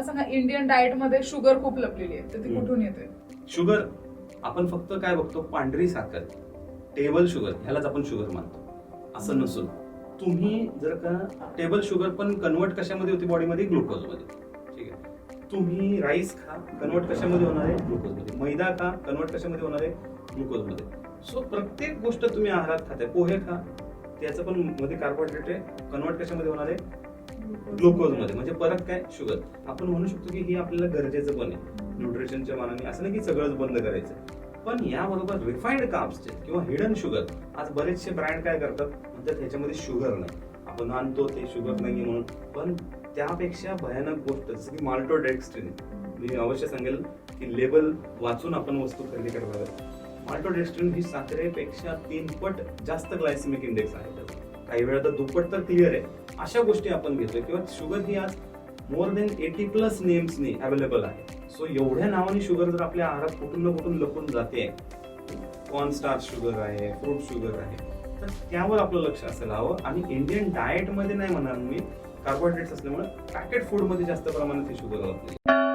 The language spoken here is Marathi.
सांगा, इंडियन डाएट मध्ये शुगर खूप लपलेली आहे, तर ती कुठून येते? शुगर आपण फक्त काय बघतो, पांढरी साखर, टेबल शुगर, ह्यालाच आपण शुगर मानतो. असं नसून तुम्ही जर का टेबल शुगर पण कन्वर्ट कशामध्ये होती बॉडीमध्ये, ग्लुकोजमध्ये. ठीक आहे, तुम्ही राईस खा, कन्वर्ट कशामध्ये होणार आहे, ग्लुकोजमध्ये. मैदा खा, कन्वर्ट कशामध्ये होणार आहे, ग्लुकोजमध्ये. सो प्रत्येक गोष्ट तुम्ही आहारात खाताय, पोहे खा, त्याचं पण मध्ये कार्बोहायड्रेट आहे, कन्वर्ट कशामध्ये होणार आहे, ग्लुकोजमध्ये. म्हणजे परत काय, शुगर. आपण म्हणू शकतो की हे आपल्याला गरजेचं पण आहे न्यूट्रिशनच्या मानाने. असं नाही की सगळंच बंद करायचं, पण याबरोबर रिफाईंड कार्ब्सचे किंवा हिडन शुगर, आज बरेचसे ब्रँड काय करतात, म्हणतात ह्याच्यामध्ये शुगर नाही, आपण आणतो ते शुगर नाहीये म्हणून. पण त्यापेक्षा भयानक गोष्ट जसं की माल्टोडेक्स्ट्रिन, मी अवश्य सांगेल की लेबल वाचून आपण वस्तू खरेदी करायला हव्या. माल्टोडेक्स्ट्रिन ही साखरेपेक्षा 3 पट जास्त ग्लायसेमिक इंडेक्स आहे, काही वेळा तर दुप्पट तर क्लिअर आहे. अशा गोष्टी आपण घेतोय. किंवा शुगर ही आज मोर देन 80+ नेम्सनी अवेलेबल आहे. सो एवढ्या नावाने शुगर जर आपल्या आहारात कुठून ना कुठून लपून जाते, कॉर्न स्टार्च शुगर आहे, फ्रूट शुगर आहे, तर त्यावर आपलं लक्ष असायला हवं. आणि इंडियन डाएट मध्ये नाही म्हणणार मी, कार्बोहायड्रेट्स असल्यामुळे पॅकेट फूड मध्ये जास्त प्रमाणात हे शुगर होत नाही.